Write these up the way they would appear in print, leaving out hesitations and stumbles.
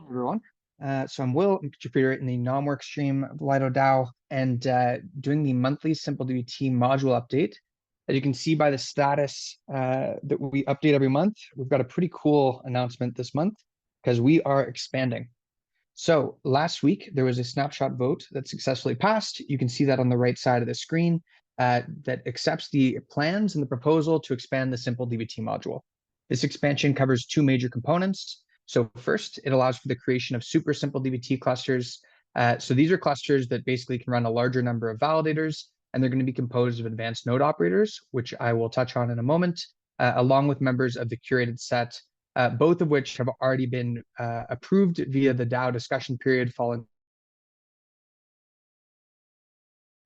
Everyone. So I'm Will, I'm contributor in the NOM work stream of Lido DAO and doing the monthly Simple DVT module update. As you can see by the status that we update every month, we've got a pretty cool announcement this month because we are expanding. So last week, there was a snapshot vote that successfully passed. You can see that on the right side of the screen that accepts the plans and the proposal to expand the Simple DVT module. This expansion covers two major components. So first, it allows for the creation of super simple DVT clusters. So these are clusters that basically can run a larger number of validators, and they're going to be composed of advanced node operators, which I will touch on in a moment, along with members of the curated set, both of which have already been approved via the DAO discussion period following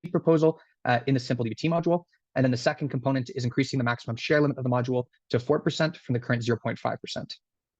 the proposal in the Simple DVT module. And then the second component is increasing the maximum share limit of the module to 4% from the current 0.5%.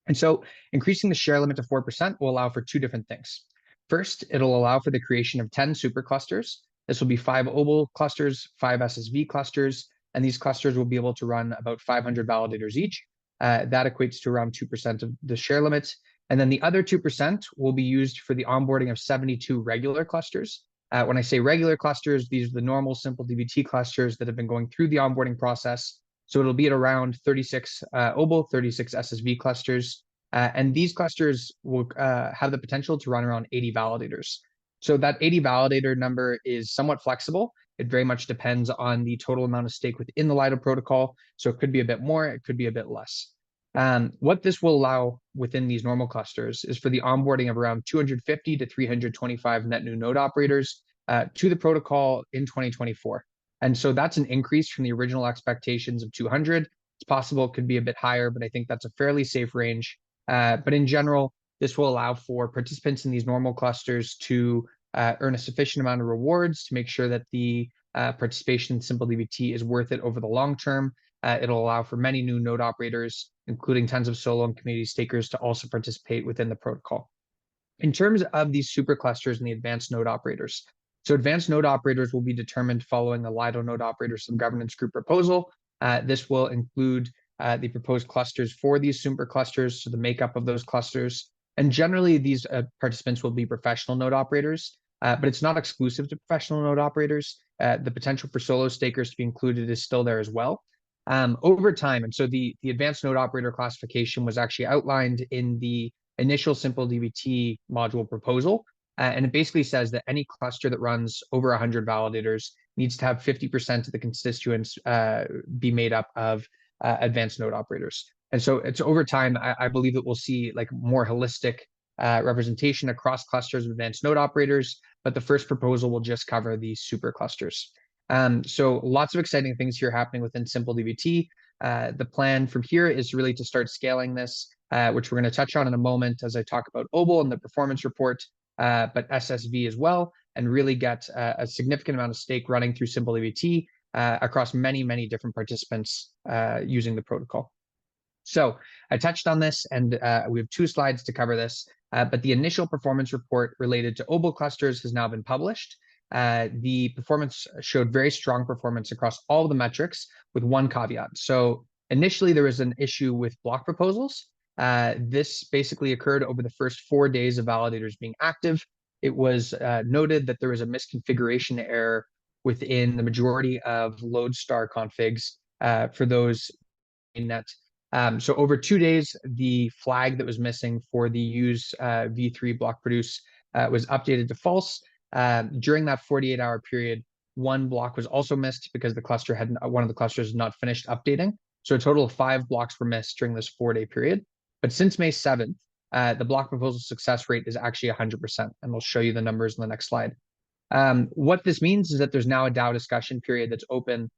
And so increasing the share limit to 4% will allow for two different things. First, it'll allow for the creation of 10 super clusters. This will be 5 OBOL clusters, 5 SSV clusters, and these clusters will be able to run about 500 validators each. That equates to around 2% of the share limit. And then the other 2% will be used for the onboarding of 72 regular clusters. When I say regular clusters, these are the normal simple DVT clusters that have been going through the onboarding process. So it'll be at around 36 OBOL, 36 SSV clusters. And these clusters will have the potential to run around 80 validators. So that 80 validator number is somewhat flexible. It very much depends on the total amount of stake within the Lido protocol. So it could be a bit more, it could be a bit less. What this will allow within these normal clusters is for the onboarding of around 250 to 325 net new node operators to the protocol in 2024. And so that's an increase from the original expectations of 200. It's possible it could be a bit higher, but I think that's a fairly safe range. But in general, this will allow for participants in these normal clusters to earn a sufficient amount of rewards to make sure that the participation in Simple DVT is worth it over the long term. It'll allow for many new node operators, including tons of solo and community stakers, to also participate within the protocol. In terms of these super clusters and the advanced node operators, so advanced node operators will be determined following the Lido node operator subgovernance group proposal. This will include the proposed clusters for these super clusters, so the makeup of those clusters. And generally, these participants will be professional node operators, but it's not exclusive to professional node operators. The potential for solo stakers to be included is still there as well. Over time, and so the advanced node operator classification was actually outlined in the initial Simple DVT module proposal. And it basically says that any cluster that runs over 100 validators needs to have 50% of the constituents be made up of advanced node operators. And so it's over time, I believe that we'll see like more holistic representation across clusters of advanced node operators, but the first proposal will just cover the super clusters. So lots of exciting things here happening within Simple DVT. The plan from here is really to start scaling this, which we're going to touch on in a moment as I talk about OBOL and the performance report, but SSV as well, and really get a significant amount of stake running through Simple DVT across many, many different participants using the protocol. So I touched on this, and we have 2 slides to cover this, but the initial performance report related to OBOL clusters has now been published. The performance showed very strong performance across all of the metrics with one caveat. So initially there was an issue with block proposals. This basically occurred over the first 4 days of validators being active. It was noted that there was a misconfiguration error within the majority of Lodestar configs for those in net. So over 2 days, the flag that was missing for the use v3 block produce was updated to false. During that 48-hour period, one block was also missed because the cluster had one of the clusters had not finished updating. So a total of 5 blocks were missed during this 4-day period. But since May 7th, the block proposal success rate is actually 100%, and we'll show you the numbers in the next slide. What this means is that there's now a DAO discussion period that's open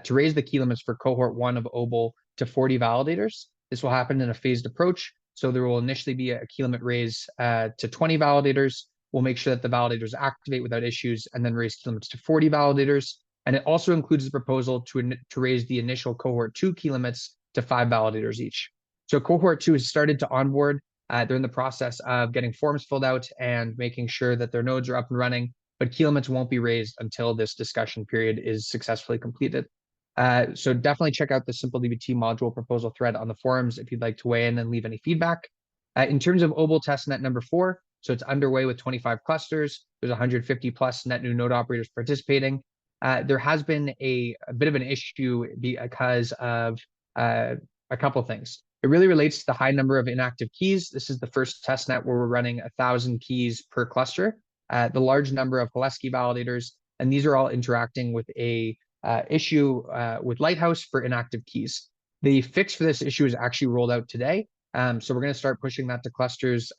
to raise the key limits for cohort 1 of OBOL to 40 validators. This will happen in a phased approach. So there will initially be a key limit raise to 20 validators. We'll make sure that the validators activate without issues and then raise key limits to 40 validators. And it also includes the proposal to raise the initial cohort 2 key limits to 5 validators each. So cohort 2 has started to onboard. They're in the process of getting forms filled out and making sure that their nodes are up and running, but key limits won't be raised until this discussion period is successfully completed. So definitely check out the Simple DVT module proposal thread on the forums if you'd like to weigh in and leave any feedback. In terms of OBOL testnet number 4, so it's underway with 25 clusters. There's 150 plus net new node operators participating. There has been a bit of an issue because of a couple things. It really relates to the high number of inactive keys. This is the first testnet where we're running 1,000 keys per cluster. The large number of Haleski validators, and these are all interacting with a issue with Lighthouse for inactive keys. The fix for this issue is actually rolled out today. So we're going to start pushing that to clusters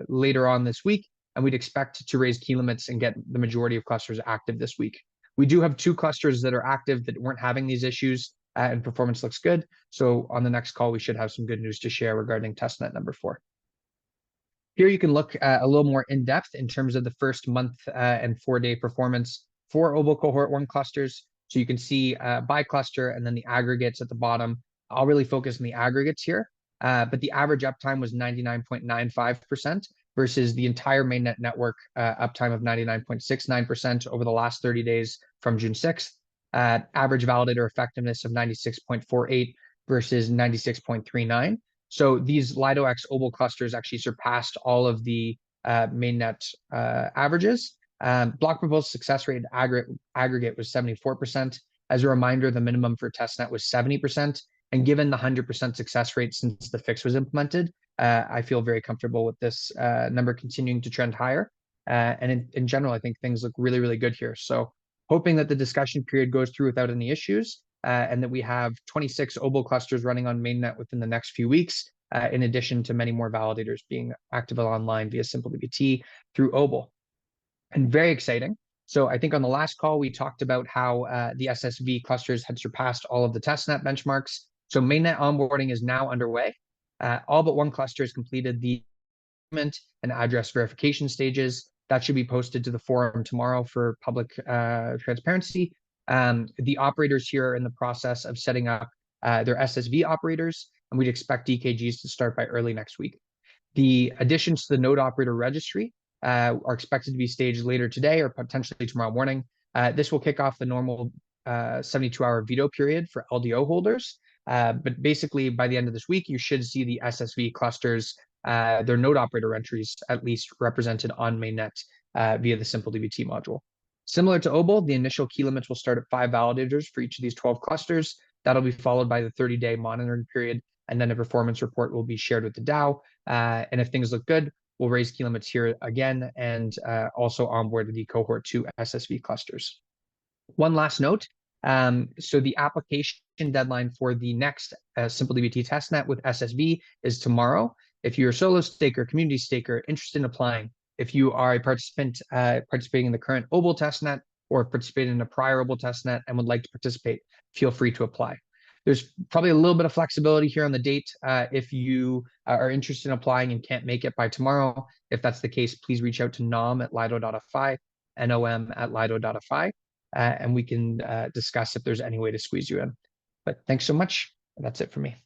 later on this week, and we'd expect to raise key limits and get the majority of clusters active this week. We do have 2 clusters that are active that weren't having these issues, and performance looks good. So on the next call, we should have some good news to share regarding testnet number 4. Here you can look a little more in depth in terms of the first month and 4-day performance for OBOL cohort 1 clusters. So you can see by cluster and then the aggregates at the bottom. I'll really focus on the aggregates here, but the average uptime was 99.95% versus the entire mainnet network uptime of 99.69% over the last 30 days from June 6th. Average validator effectiveness of 96.48 versus 96.39. So these Lido X OBOL clusters actually surpassed all of the mainnet averages. Block proposal success rate aggregate was 74%. As a reminder, the minimum for testnet was 70%. And given the 100% success rate since the fix was implemented, I feel very comfortable with this number continuing to trend higher. And in general, I think things look really, really good here. So hoping that the discussion period goes through without any issues, and that we have 26 OBOL clusters running on mainnet within the next few weeks, in addition to many more validators being active online via Simple DVT through OBOL. And very exciting. So I think on the last call, we talked about how the SSV clusters had surpassed all of the testnet benchmarks. So mainnet onboarding is now underway. All but 1 cluster has completed the and address verification stages. That should be posted to the forum tomorrow for public transparency. The operators here are in the process of setting up their SSV operators, and we'd expect DKGs to start by early next week. The additions to the node operator registry are expected to be staged later today or potentially tomorrow morning. This will kick off the normal 72-hour veto period for LDO holders. But basically, by the end of this week, you should see the SSV clusters, their node operator entries, at least represented on mainnet via the Simple DVT module. Similar to OBOL, the initial key limits will start at 5 validators for each of these 12 clusters. That'll be followed by the 30-day monitoring period, and then a performance report will be shared with the DAO. And if things look good, we'll raise key limits here again and also onboard the cohort 2 SSV clusters. One last note. So the application deadline for the next Simple DVT testnet with SSV is tomorrow. If you're a solo staker, community staker, interested in applying, if you are a participant participating in the current OBOL testnet or participating in a prior OBOL testnet and would like to participate, feel free to apply. There's probably a little bit of flexibility here on the date if you are interested in applying and can't make it by tomorrow. If that's the case, please reach out to nom@lido.fi, nom@lido.fi. And we can discuss if there's any way to squeeze you in. But thanks so much. That's it for me.